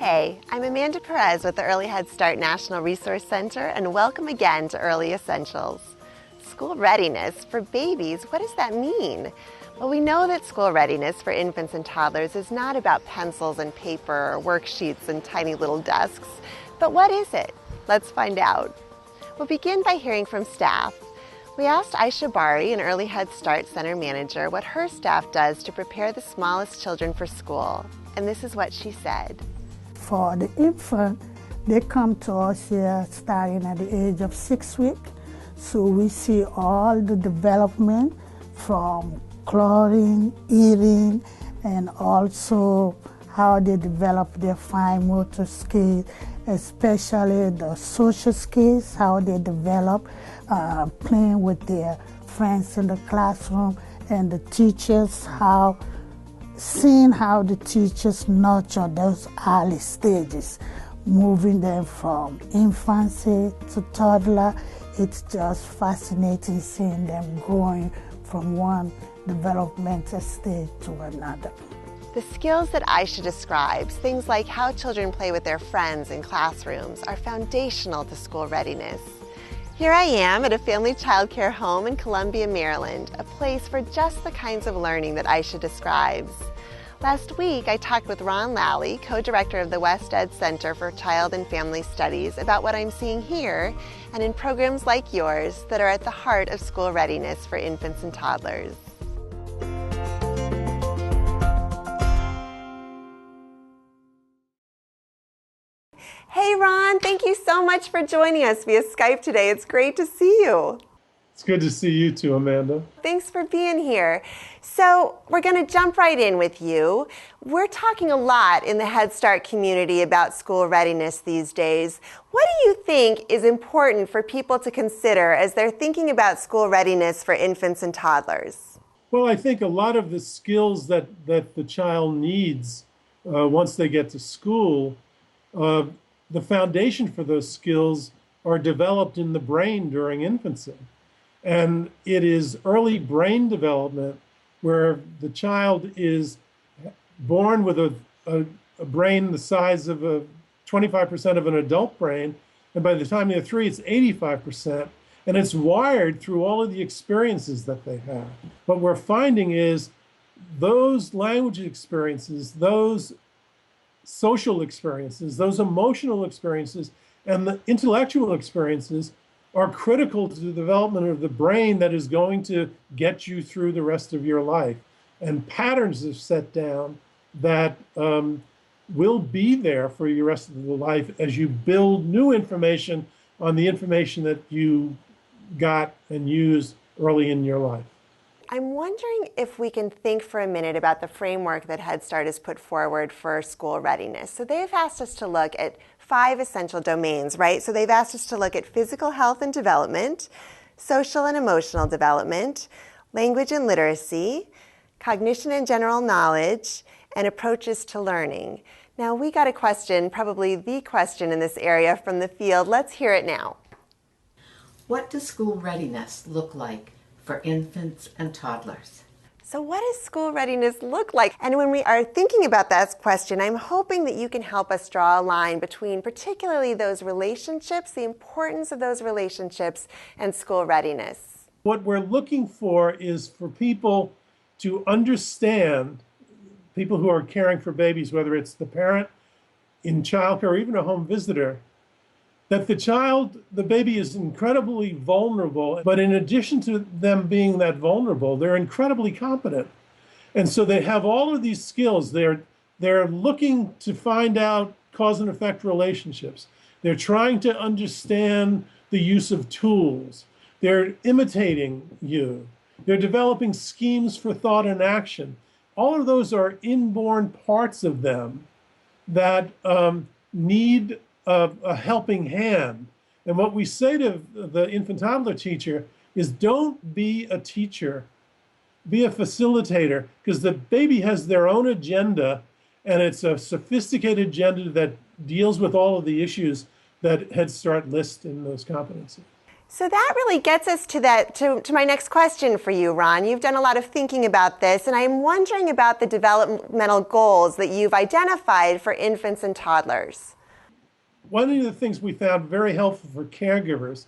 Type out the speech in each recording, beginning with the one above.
Hey, I'm Amanda Perez with the Early Head Start National Resource Center, and welcome again to Early Essentials. School readiness for babies, what does that mean? Well, we know that school readiness for infants and toddlers is not about pencils and paper or worksheets and tiny little desks. But what is it? Let's find out. We'll begin by hearing from staff. We asked Aisha Bari, an Early Head Start Center manager, what her staff does to prepare the smallest children for school. And this is what she said. For the infant, they come to us here starting at the age of 6 weeks. So we see all the development from crawling, eating, and also how they develop their fine motor skills, especially the social skills, how they develop playing with their friends in the classroom, and the teachers, seeing how the teachers nurture those early stages, moving them from infancy to toddler. It's just fascinating seeing them growing from one developmental stage to another. The skills that Aisha describes, things like how children play with their friends in classrooms, are foundational to school readiness. Here I am at a family childcare home in Columbia, Maryland, a place for just the kinds of learning that Aisha describes. Last week, I talked with Ron Lally, co-director of the West Ed Center for Child and Family Studies, about what I'm seeing here and in programs like yours that are at the heart of school readiness for infants and toddlers. Hey Ron, thank you so much for joining us via Skype today. It's great to see you. It's good to see you too, Amanda. Thanks for being here. So we're going to jump right in with you. We're talking a lot in the Head Start community about school readiness these days. What do you think is important for people to consider as they're thinking about school readiness for infants and toddlers? Well, I think a lot of the skills that the child needs once they get to school, the foundation for those skills are developed in the brain during infancy. And it is early brain development where the child is born with a brain the size of 25% of an adult brain. And by the time they're 3, it's 85%. And it's wired through all of the experiences that they have. What we're finding is those language experiences, those social experiences, those emotional experiences, and the intellectual experiences are critical to the development of the brain that is going to get you through the rest of your life. And patterns are set down that will be there for your rest of the life as you build new information on the information that you got and used early in your life. I'm wondering if we can think for a minute about the framework that Head Start has put forward for school readiness. So they've asked us to look at 5 essential domains, right? So they've asked us to look at physical health and development, social and emotional development, language and literacy, cognition and general knowledge, and approaches to learning. Now, we got a question, probably the question in this area from the field. Let's hear it now. What does school readiness look like for infants and toddlers? So what does school readiness look like? And when we are thinking about that question, I'm hoping that you can help us draw a line between particularly those relationships, the importance of those relationships, and school readiness. What we're looking for is for people to understand, people who are caring for babies, whether it's the parent in childcare or even a home visitor, that the baby is incredibly vulnerable, but in addition to them being that vulnerable, they're incredibly competent. And so they have all of these skills. They're looking to find out cause and effect relationships. They're trying to understand the use of tools. They're imitating you. They're developing schemes for thought and action. All of those are inborn parts of them that need a helping hand. And what we say to the infant toddler teacher is don't be a teacher, be a facilitator, because the baby has their own agenda, and it's a sophisticated agenda that deals with all of the issues that Head Start lists in those competencies. So that really gets us to my next question for you, Ron. You've done a lot of thinking about this, and I'm wondering about the developmental goals that you've identified for infants and toddlers. One of the things we found very helpful for caregivers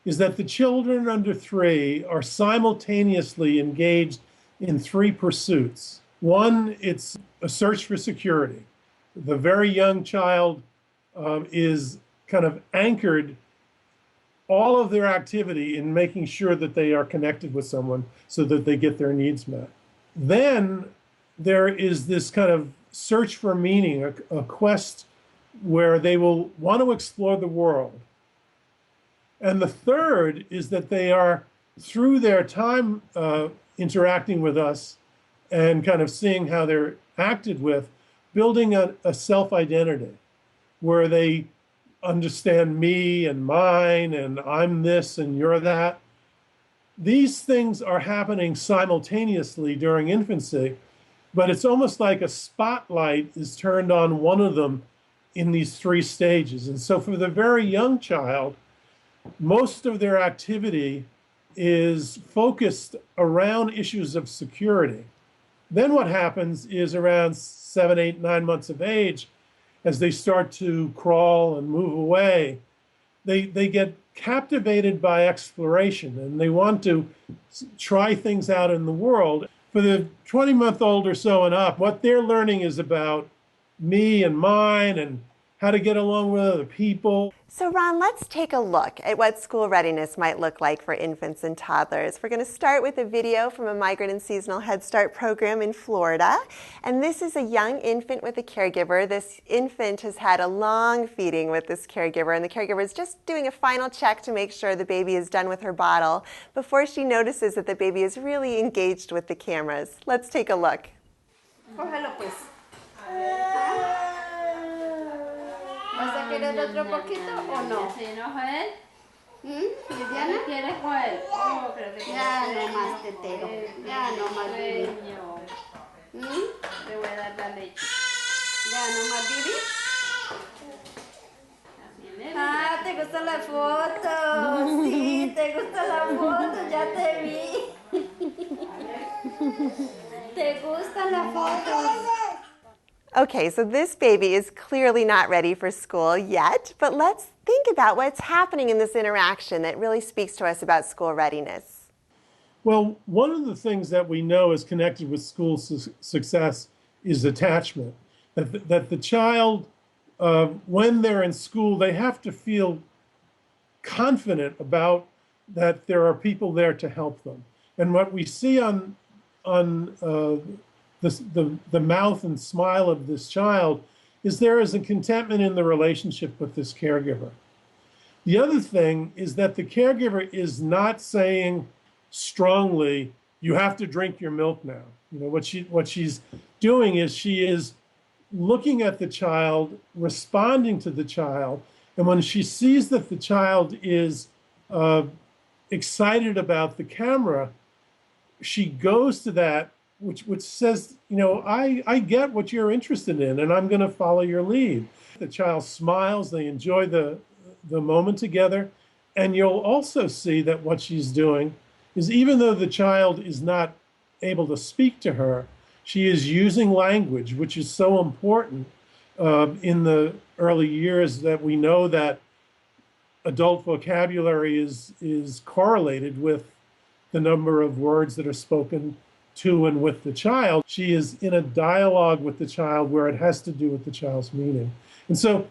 is that the children under 3 are simultaneously engaged in 3 pursuits. One, it's a search for security. The very young child is kind of anchored all of their activity in making sure that they are connected with someone so that they get their needs met. Then there is this kind of search for meaning, a quest where they will want to explore the world. And the third is that they are, through their time interacting with us and kind of seeing how they're acted with, building a self-identity where they understand me and mine and I'm this and you're that. These things are happening simultaneously during infancy, but it's almost like a spotlight is turned on one of them in these 3 stages. And so for the very young child, most of their activity is focused around issues of security. Then what happens is around 7, 8, 9 months of age, as they start to crawl and move away, they get captivated by exploration and they want to try things out in the world. For the 20-month-old or so and up, what they're learning is about me and mine and how to get along with other people. So Ron, let's take a look at what school readiness might look like for infants and toddlers. We're going to start with a video from a migrant and seasonal Head Start program in Florida. And this is a young infant with a caregiver. This infant has had a long feeding with this caregiver, and the caregiver is just doing a final check to make sure the baby is done with her bottle before she notices that the baby is really engaged with the cameras. Let's take a look. Cógelo pues. ¿Vas a querer otro poquito o no? ¿Sí, no, Joel? ¿Liliana? ¿Qué quieres, Joel? Oh, pero te Ya no más, tetero. Ya no más, Bibi. Te voy a dar la leche. Ya no más, Bibi. Así, Ah, ¿te gusta la foto? Sí, te gusta la foto, ya te vi. ¿Te gusta la foto? Okay, so this baby is clearly not ready for school yet, but let's think about what's happening in this interaction that really speaks to us about school readiness. Well, one of the things that we know is connected with school success is attachment. That the child, when they're in school, they have to feel confident about that there are people there to help them. And what we see on the mouth and smile of this child is there is a contentment in the relationship with this caregiver. The other thing is that the caregiver is not saying strongly, you have to drink your milk now. You know, what she's doing is she is looking at the child, responding to the child, and when she sees that the child is excited about the camera, she goes to that, which says, you know, I get what you're interested in, and I'm going to follow your lead. The child smiles, they enjoy the moment together, and you'll also see that what she's doing is, even though the child is not able to speak to her, she is using language, which is so important in the early years, that we know that adult vocabulary is correlated with the number of words that are spoken to and with the child. She is in a dialogue with the child where it has to do with the child's meaning. And so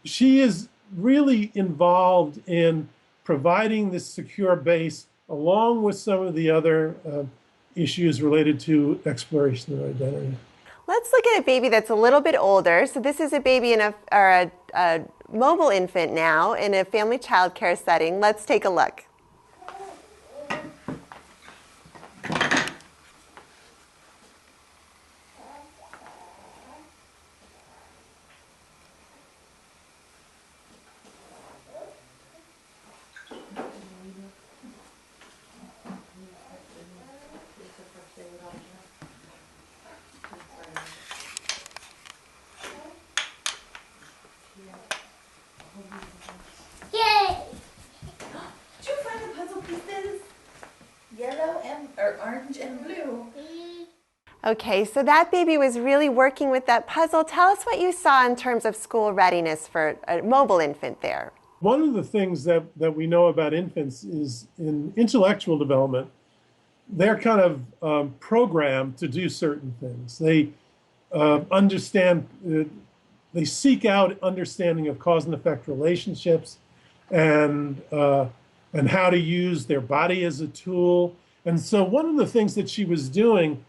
she is really involved in providing this secure base along with some of the other issues related to exploration of identity. Let's look at a baby that's a little bit older. So this is a baby in a mobile infant now in a family child care setting. Let's take a look. Okay, so that baby was really working with that puzzle. Tell us what you saw in terms of school readiness for a mobile infant there. One of the things that we know about infants is in intellectual development, they're kind of programmed to do certain things. They understand, they seek out understanding of cause and effect relationships and how to use their body as a tool. And so one of the things that she was doing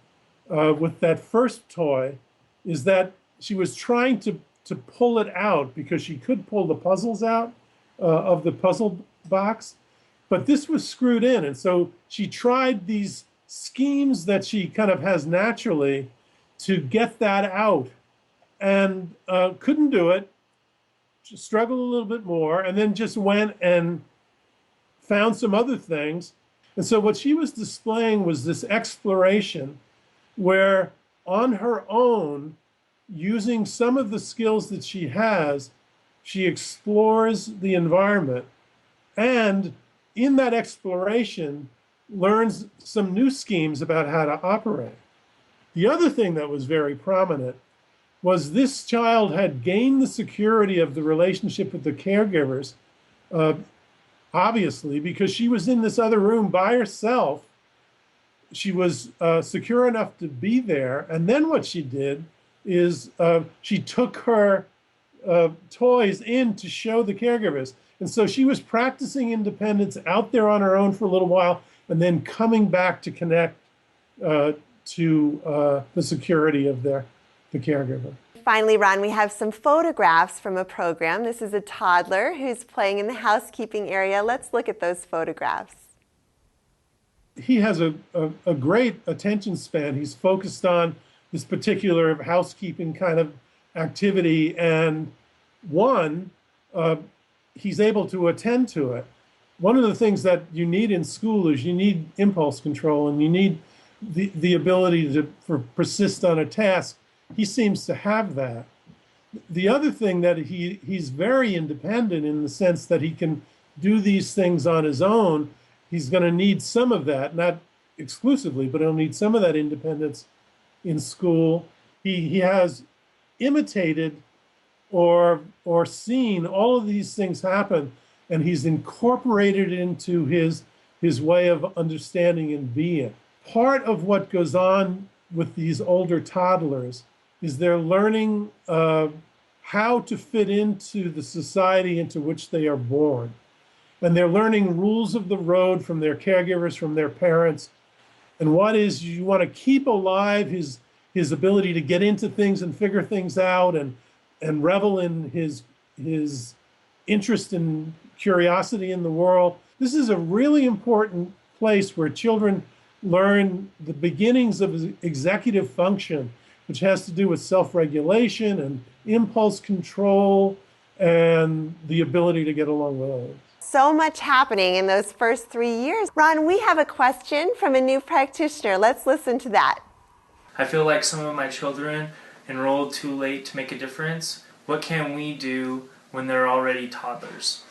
with that first toy is that she was trying to pull it out because she could pull the puzzles out of the puzzle box, but this was screwed in. And so she tried these schemes that she kind of has naturally to get that out and couldn't do it, struggled a little bit more, and then just went and found some other things. And so what she was displaying was this exploration where on her own, using some of the skills that she has, she explores the environment and in that exploration learns some new schemes about how to operate. The other thing that was very prominent was this child had gained the security of the relationship with the caregivers, obviously, because she was in this other room by herself. She was secure enough to be there. And then what she did is she took her toys in to show the caregivers. And so she was practicing independence out there on her own for a little while and then coming back to connect to the security of the caregiver. Finally, Ron, we have some photographs from a program. This is a toddler who's playing in the housekeeping area. Let's look at those photographs. He has a great attention span. He's focused on this particular housekeeping kind of activity, and he's able to attend to it. One of the things that you need in school is you need impulse control, and you need the ability to persist on a task. He seems to have that. The other thing that he's very independent in the sense that he can do these things on his own. He's going to need some of that, not exclusively, but he'll need some of that independence in school. He has imitated or seen all of these things happen, and he's incorporated it into his way of understanding and being. Part of what goes on with these older toddlers is they're learning how to fit into the society into which they are born. And they're learning rules of the road from their caregivers, from their parents. And what is, you want to keep alive his ability to get into things and figure things out and revel in his interest and curiosity in the world. This is a really important place where children learn the beginnings of executive function, which has to do with self-regulation and impulse control and the ability to get along with others. So much happening in those first 3 years. Ron, we have a question from a new practitioner. Let's listen to that. I feel like some of my children enrolled too late to make a difference. What can we do when they're already toddlers?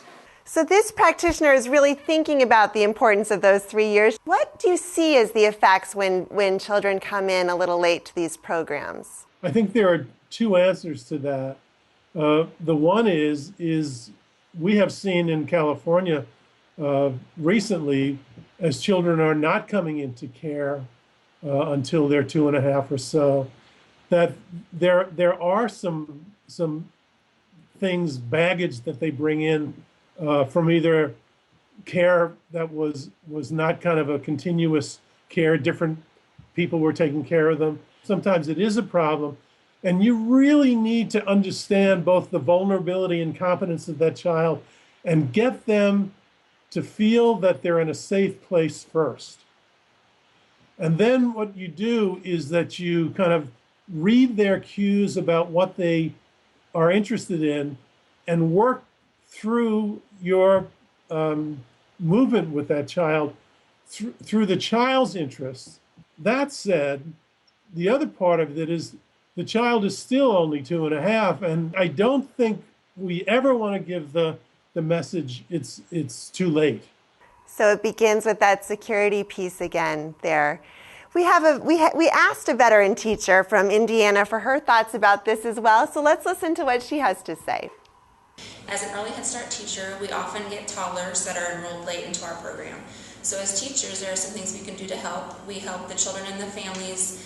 So this practitioner is really thinking about the importance of those 3 years. What do you see as the effects when children come in a little late to these programs? I think there are two answers to that. The one is we have seen in California recently, as children are not coming into care until they're 2.5 or so, that there are some things, baggage that they bring in from either care that was not kind of a continuous care, different people were taking care of them. Sometimes it is a problem. And you really need to understand both the vulnerability and competence of that child and get them to feel that they're in a safe place first. And then what you do is that you kind of read their cues about what they are interested in and work through your movement with that child through the child's interests. That said, the other part of it is the child is still only 2.5, and I don't think we ever want to give the message it's too late. So it begins with that security piece again there. We asked a veteran teacher from Indiana for her thoughts about this as well, so let's listen to what she has to say. As an early Head Start teacher, we often get toddlers that are enrolled late into our program. So as teachers, there are some things we can do to help. We help the children and the families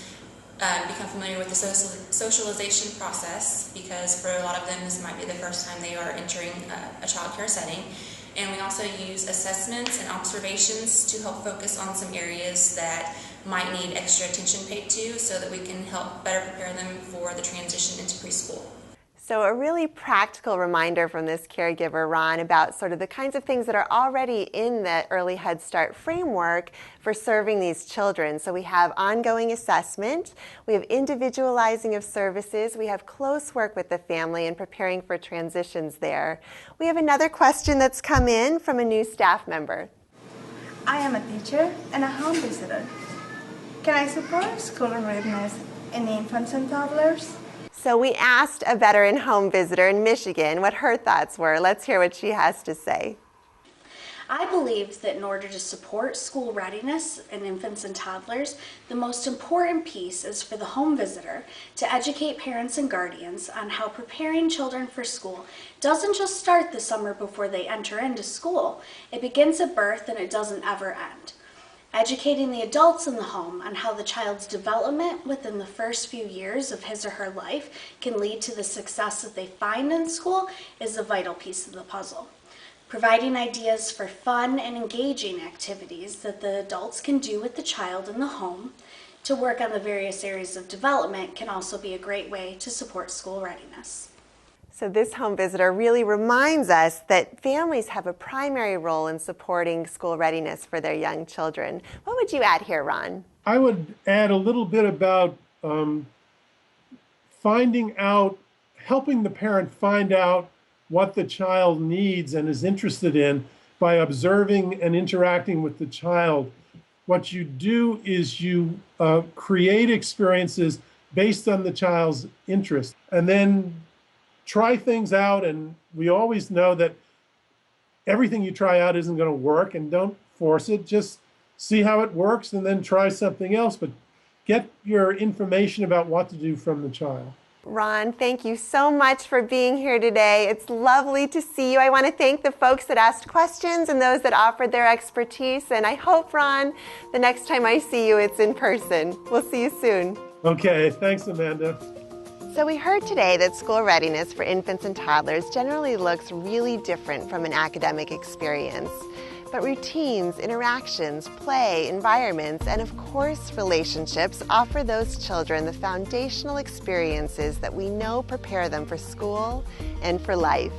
become familiar with the socialization process, because for a lot of them this might be the first time they are entering a child care setting. And we also use assessments and observations to help focus on some areas that might need extra attention paid to, so that we can help better prepare them for the transition into preschool. So a really practical reminder from this caregiver, Ron, about sort of the kinds of things that are already in the Early Head Start framework for serving these children. So we have ongoing assessment, we have individualizing of services, we have close work with the family and preparing for transitions there. We have another question that's come in from a new staff member. I am a teacher and a home visitor. Can I support school readiness in infants and toddlers? So we asked a veteran home visitor in Michigan what her thoughts were. Let's hear what she has to say. I believe that in order to support school readiness in infants and toddlers, the most important piece is for the home visitor to educate parents and guardians on how preparing children for school doesn't just start the summer before they enter into school. It begins at birth and it doesn't ever end. Educating the adults in the home on how the child's development within the first few years of his or her life can lead to the success that they find in school is a vital piece of the puzzle. Providing ideas for fun and engaging activities that the adults can do with the child in the home to work on the various areas of development can also be a great way to support school readiness. So this home visitor really reminds us that families have a primary role in supporting school readiness for their young children. What would you add here, Ron? I would add a little bit about finding out, helping the parent find out what the child needs and is interested in by observing and interacting with the child. What you do is you create experiences based on the child's interest, and then try things out. And we always know that everything you try out isn't going to work, and don't force it. Just see how it works and then try something else, but get your information about what to do from the child. Ron, thank you so much for being here today. It's lovely to see you. I want to thank the folks that asked questions and those that offered their expertise. And I hope, Ron, the next time I see you, it's in person. We'll see you soon. Okay, thanks, Amanda. So we heard today that school readiness for infants and toddlers generally looks really different from an academic experience. But routines, interactions, play, environments, and of course relationships offer those children the foundational experiences that we know prepare them for school and for life.